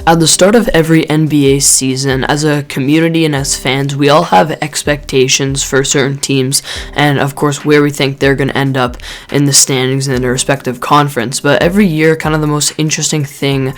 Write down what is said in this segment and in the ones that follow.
At the start of every NBA season, as a community and as fans, we all have expectations for certain teams and, of course, where we think they're going to end up in the standings in their respective conference. But every year, kind of the most interesting thing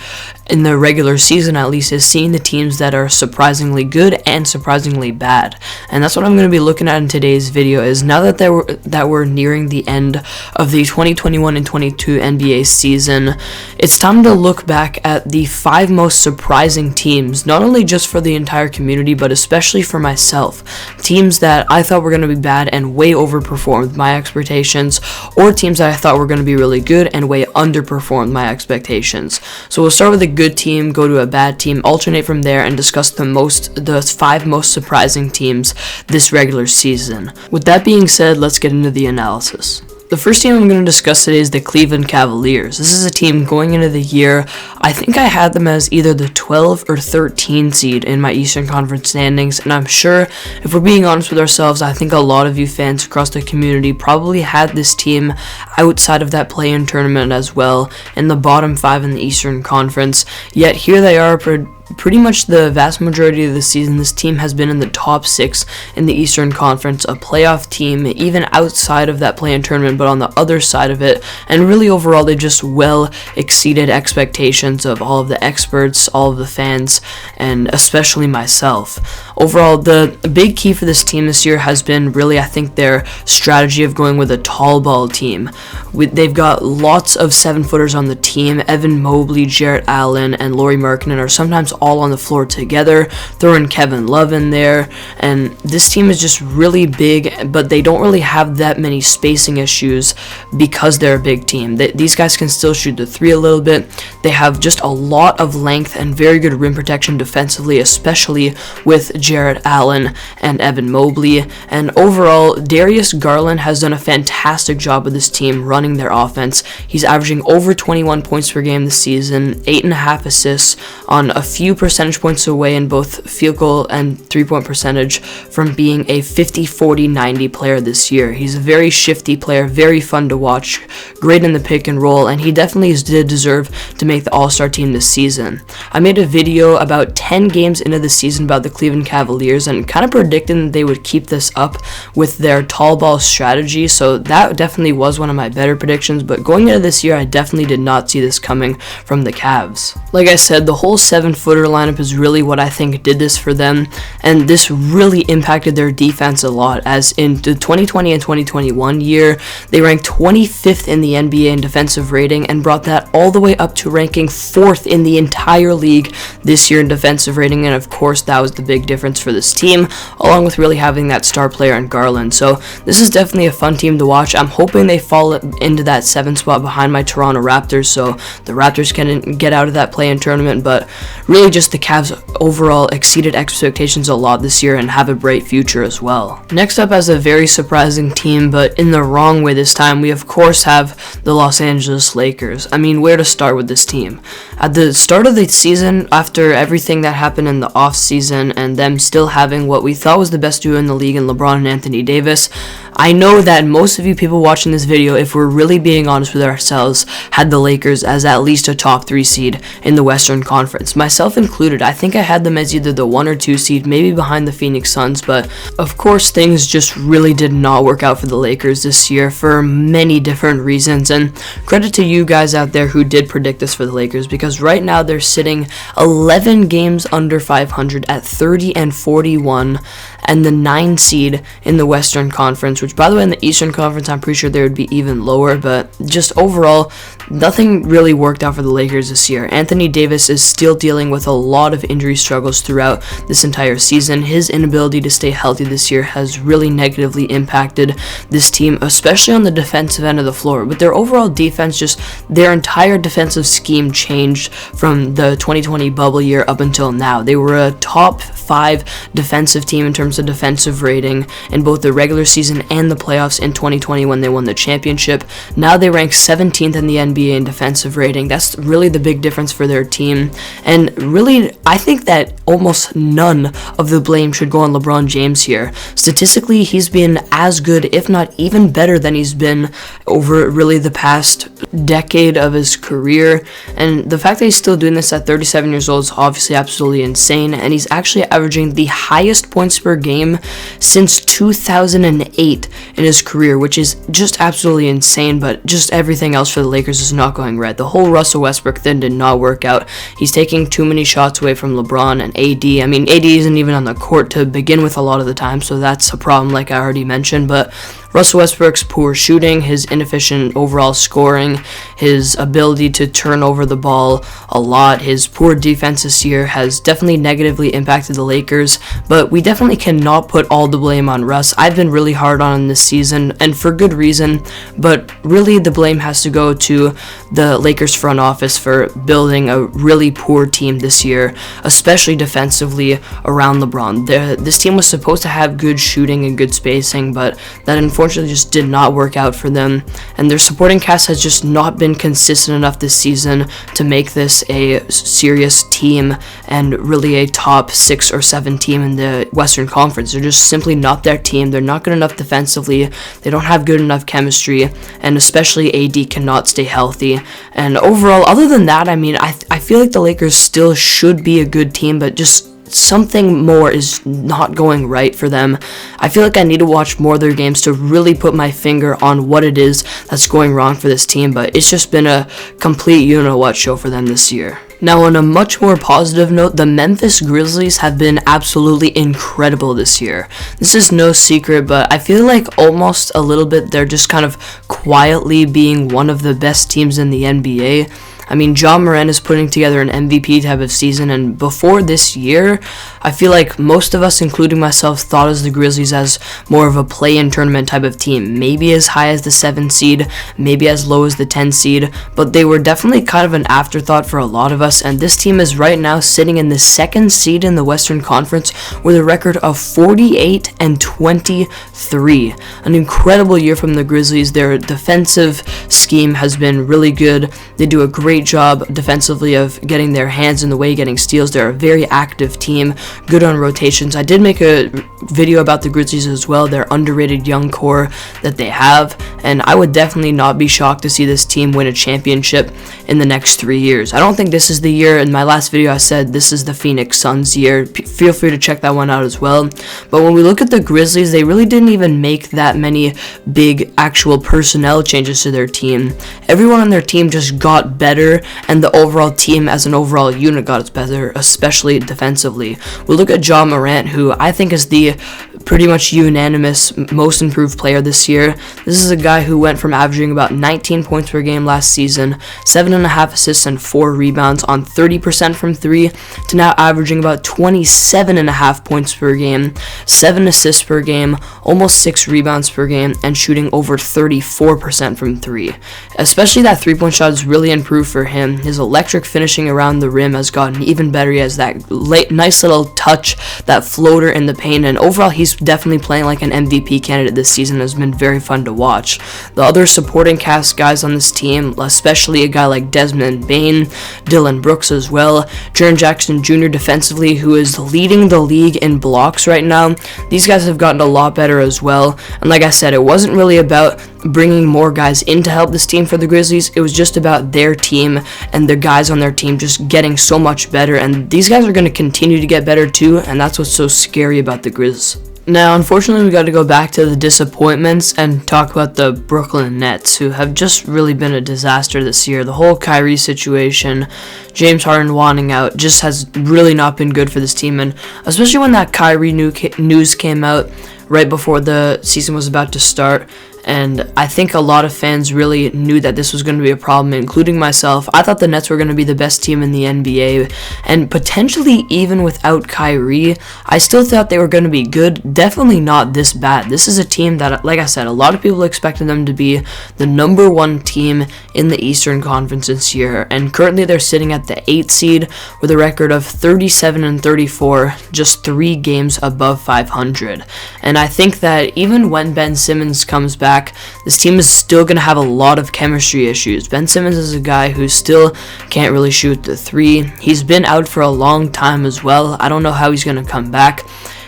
in the regular season, at least, is seeing the teams that are surprisingly good and surprisingly bad. And that's what I'm going to be looking at in today's video, is now that we're nearing the end of the 2021 and 22 NBA season, it's time to look back at the 5 most surprising teams, not only just for the entire community, but especially for myself. Teams that I thought were going to be bad and way overperformed my expectations, or teams that I thought were going to be really good and way underperformed my expectations. So we'll start with a good team, go to a bad team, alternate from there, and discuss the 5 most surprising teams this regular season. With that being said, let's get into the analysis. The first team I'm going to discuss today is the Cleveland Cavaliers. This is a team going into the year, I think I had them as either the 12 or 13 seed in my Eastern Conference standings, and I'm sure, if we're being honest with ourselves, I think a lot of you fans across the community probably had this team outside of that play-in tournament as well, in the bottom 5 in the Eastern Conference, yet here they are pretty much the vast majority of the season. This team has been in the top 6 in the Eastern Conference, a playoff team, even outside of that play-in tournament, but on the other side of it, and really overall they just well exceeded expectations of all of the experts, all of the fans, and especially myself. Overall, the big key for this team this year has been really, I think, their strategy of going with a tall ball team. They've got lots of 7-footers on the team. Evan Mobley, Jarrett Allen, and Lauri Markkanen are sometimes all on the floor together. Throw in Kevin Love in there, and this team is just really big, but they don't really have that many spacing issues because they're a big team. These guys can still shoot the 3 a little bit. They have just a lot of length and very good rim protection defensively, especially with Jarrett Allen and Evan Mobley. And overall, Darius Garland has done a fantastic job with this team running their offense. He's averaging over 21 points per game this season, 8.5 assists, on a few percentage points away in both field goal and 3-point percentage from being a 50-40-90 player this year. He's a very shifty player, very fun to watch, great in the pick and roll, and he definitely did deserve to make the All-Star team this season. I made a video about 10 games into the season about the Cleveland Cavaliers and kind of predicting that they would keep this up with their tall ball strategy, so that definitely was one of my better predictions, but going into this year, I definitely did not see this coming from the Cavs. Like I said, the whole 7-footer lineup is really what I think did this for them, and this really impacted their defense a lot, as in the 2020 and 2021 year, they ranked 25th in the NBA in defensive rating and brought that all the way up to ranking 4th in the entire league this year in defensive rating, and of course that was the big difference for this team, along with really having that star player in Garland. So this is definitely a fun team to watch. I'm hoping they fall into that 7th spot behind my Toronto Raptors, so the Raptors can get out of that play-in tournament, but really just the Cavs overall exceeded expectations a lot this year and have a bright future as well. Next up, as a very surprising team, but in the wrong way this time, we of course have the Los Angeles Lakers. I mean, where to start with this team? At the start of the season, after everything that happened in the off season and them still having what we thought was the best duo in the league in LeBron and Anthony Davis, I know that most of you people watching this video, if we're really being honest with ourselves, had the Lakers as at least a top 3 seed in the Western Conference, myself included. I think I had them as either the 1 or 2 seed, maybe behind the Phoenix Suns, but of course things just really did not work out for the Lakers this year for many different reasons, and credit to you guys out there who did predict this for the Lakers, because right now they're sitting 11 games under 500 at 30-41 and the 9 seed in the Western Conference, which, by the way, in the Eastern Conference, I'm pretty sure they would be even lower, but just overall, nothing really worked out for the Lakers this year. Anthony Davis is still dealing with a lot of injury struggles throughout this entire season. His inability to stay healthy this year has really negatively impacted this team, especially on the defensive end of the floor. With their overall defense, just their entire defensive scheme changed from the 2020 bubble year up until now. They were a top 5 defensive team in terms of defensive rating in both the regular season and the playoffs in 2020 when they won the championship. Now they rank 17th in the NBA in defensive rating. That's really the big difference for their team, and really I think that almost none of the blame should go on LeBron James here. Statistically, he's been as good, if not even better than he's been over really the past decade of his career. And the fact that he's still doing this at 37 years old is obviously absolutely insane. And he's actually averaging the highest points per game since 2008 in his career, which is just absolutely insane. But just everything else for the Lakers is not going right. The whole Russell Westbrook thing did not work out. He's taking too many shots away from LeBron and AD. I mean, AD isn't even on the court to begin with a lot of the time, so that's a problem like I already mentioned. But Russell Westbrook's poor shooting, his inefficient overall scoring, his ability to turn over the ball a lot, his poor defense this year has definitely negatively impacted the Lakers, but we definitely cannot put all the blame on Russ. I've been really hard on him this season, and for good reason, but really the blame has to go to the Lakers front office for building a really poor team this year, especially defensively around LeBron. This team was supposed to have good shooting and good spacing, but that unfortunately just did not work out for them, and their supporting cast has just not been consistent enough this season to make this a serious team and really a top 6 or 7 team in the Western Conference. They're just simply not their team. They're not good enough defensively. They don't have good enough chemistry, and especially AD cannot stay healthy. And overall, other than that, I mean, I feel like the Lakers still should be a good team, but just something more is not going right for them. I feel like I need to watch more of their games to really put my finger on what it is that's going wrong for this team, but it's just been a complete you-know-what show for them this year. Now, on a much more positive note, the Memphis Grizzlies have been absolutely incredible this year. This is no secret, but I feel like almost a little bit they're just kind of quietly being one of the best teams in the NBA. I mean, Ja Morant is putting together an MVP type of season, and before this year, I feel like most of us, including myself, thought of the Grizzlies as more of a play-in tournament type of team. Maybe as high as the 7 seed, maybe as low as the 10 seed, but they were definitely kind of an afterthought for a lot of us, and this team is right now sitting in the 2nd seed in the Western Conference with a record of 48-23. An incredible year from the Grizzlies. Their defensive scheme has been really good. They do a great job defensively of getting their hands in the way, getting steals. They're a very active team, good on rotations. I did make a video about the Grizzlies as well, their underrated young core that they have, and I would definitely not be shocked to see this team win a championship in the next 3 years. I don't think this is the year. In my last video I said this is the Phoenix Suns year. Feel free to check that one out as well. But when we look at the Grizzlies, they really didn't even make that many big actual personnel changes to their team. Everyone on their team just got better, and the overall team as an overall unit got better, especially defensively. We look at Ja Morant, who I think is the pretty much unanimous most improved player this year. This is a guy who went from averaging about 19 points per game last season, 7.5 assists and 4 rebounds on 30% from 3, to now averaging about 27.5 points per game, 7 assists per game, almost 6 rebounds per game, and shooting over 34% from 3. Especially that 3-point shot has really improved for him. His electric finishing around the rim has gotten even better. He has that nice little touch, that floater in the paint, and overall he's definitely playing like an MVP candidate this season. Has been very fun to watch. The other supporting cast guys on this team, especially a guy like Desmond Bane, Dylan Brooks as well, Jaren Jackson Jr. defensively, who is leading the league in blocks right now. These guys have gotten a lot better as well, and like I said, it wasn't really about bringing more guys in to help this team for the Grizzlies. It was just about their team and the guys on their team just getting so much better, and these guys are going to continue to get better too, and that's what's so scary about the Grizz. Now, unfortunately, we got to go back to the disappointments and talk about the Brooklyn Nets, who have just really been a disaster this year. The whole Kyrie situation, James Harden wanting out, just has really not been good for this team, and especially when that Kyrie news came out right before the season was about to start. And I think a lot of fans really knew that this was going to be a problem, including myself. I thought the Nets were going to be the best team in the NBA, and potentially even without Kyrie, I still thought they were going to be good. Definitely not this bad. This is a team that, like I said, a lot of people expected them to be the number 1 team in the Eastern Conference this year, and currently they're sitting at the 8th seed with a record of 37-34, just 3 games above 500. And I think that even when Ben Simmons comes back, back, this team is still going to have a lot of chemistry issues. Ben Simmons is a guy who still can't really shoot the three. He's been out for a long time as well. I don't know how he's going to come back.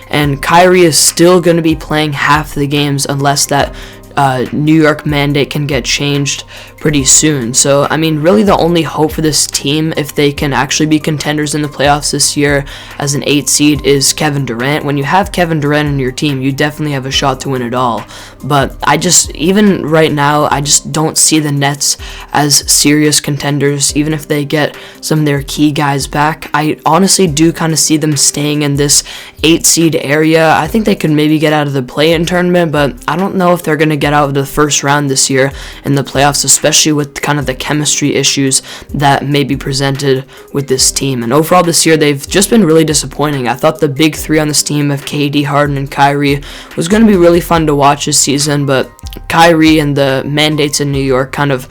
And Kyrie is still going to be playing half the games unless that New York mandate can get changed pretty soon. So, I mean, really the only hope for this team, if they can actually be contenders in the playoffs this year as an 8 seed, is Kevin Durant. When you have Kevin Durant in your team, you definitely have a shot to win it all. But even right now, I just don't see the Nets as serious contenders, even if they get some of their key guys back. I honestly do kind of see them staying in this 8 seed area. I think they could maybe get out of the play-in tournament, but I don't know if they're going to get out of the first round this year in the playoffs, especially with kind of the chemistry issues that may be presented with this team. And overall this year, they've just been really disappointing. I thought the big three on this team of KD, Harden, and Kyrie was going to be really fun to watch this season, but Kyrie and the mandates in New York kind of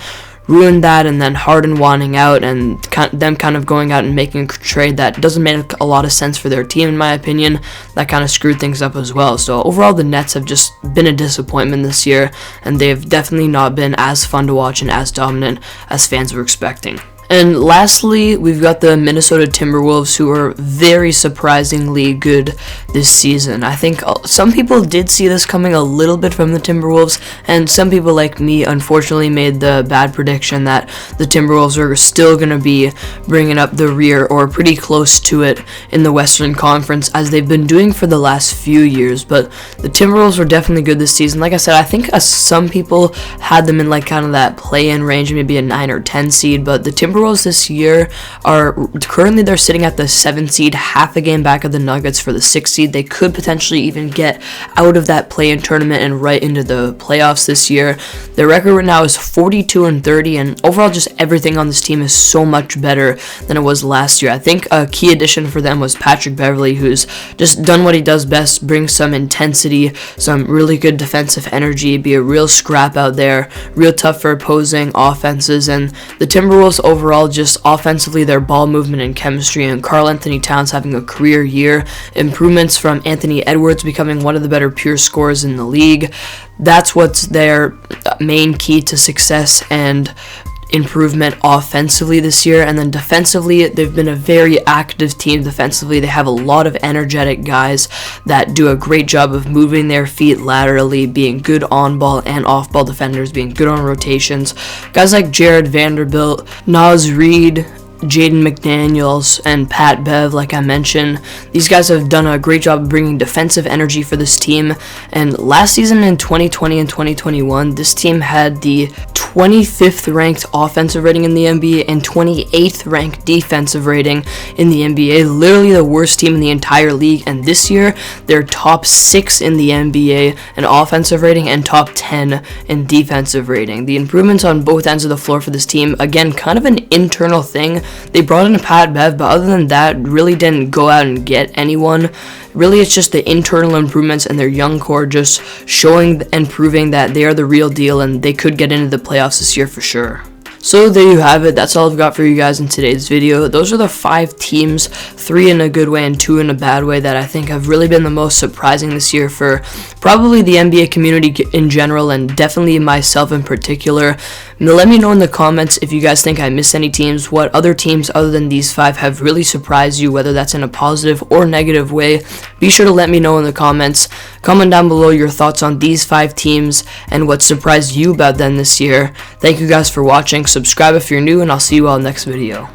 ruined that, and then Harden wanting out and them kind of going out and making a trade that doesn't make a lot of sense for their team, in my opinion. That kind of screwed things up as well. So overall, the Nets have just been a disappointment this year, and they've definitely not been as fun to watch and as dominant as fans were expecting. And lastly, we've got the Minnesota Timberwolves, who are very surprisingly good this season. I think some people did see this coming a little bit from the Timberwolves, and some people like me unfortunately made the bad prediction that the Timberwolves are still going to be bringing up the rear or pretty close to it in the Western Conference, as they've been doing for the last few years. But the Timberwolves were definitely good this season. Like I said, I think some people had them in like kind of that play-in range, maybe a 9 or 10 seed, but the Timberwolves this year they're sitting at the 7 seed, half a game back of the Nuggets for the 6 seed. They could potentially even get out of that play-in tournament and right into the playoffs this year. Their record right now is 42-30, and overall just everything on this team is so much better than it was last year. I think a key addition for them was Patrick Beverley, who's just done what he does best, bring some intensity, some really good defensive energy, be a real scrap out there, real tough for opposing offenses. And the Timberwolves overall, just offensively, their ball movement and chemistry, and Karl Anthony Towns having a career year, improvements from Anthony Edwards becoming one of the better pure scorers in the league. That's what's their main key to success and improvement offensively this year. And then defensively, they've been a very active team defensively. They have a lot of energetic guys that do a great job of moving their feet laterally, being good on-ball and off-ball defenders, being good on rotations. Guys like Jared Vanderbilt, Naz Reid, Jaden McDaniels, and Pat Bev, like I mentioned. These guys have done a great job of bringing defensive energy for this team. And last season in 2020 and 2021, this team had the 25th ranked offensive rating in the NBA and 28th ranked defensive rating in the NBA. Literally the worst team in the entire league. And this year, they're top 6 in the NBA in offensive rating and top 10 in defensive rating. The improvements on both ends of the floor for this team, again, kind of an internal thing. They brought in Pat Bev, but other than that, really didn't go out and get anyone. Really, it's just the internal improvements and their young core just showing and proving that they are the real deal and they could get into the playoffs this year for sure. So there you have it. That's all I've got for you guys in today's video. Those are the 5 teams, 3 in a good way and 2 in a bad way, that I think have really been the most surprising this year for probably the NBA community in general, and definitely myself in particular. Now, let me know in the comments if you guys think I missed any teams, what other teams other than these 5 have really surprised you, whether that's in a positive or negative way. Be sure to let me know in the comments. Comment down below your thoughts on these 5 teams and what surprised you about them this year. Thank you guys for watching. Subscribe if you're new, and I'll see you all next video.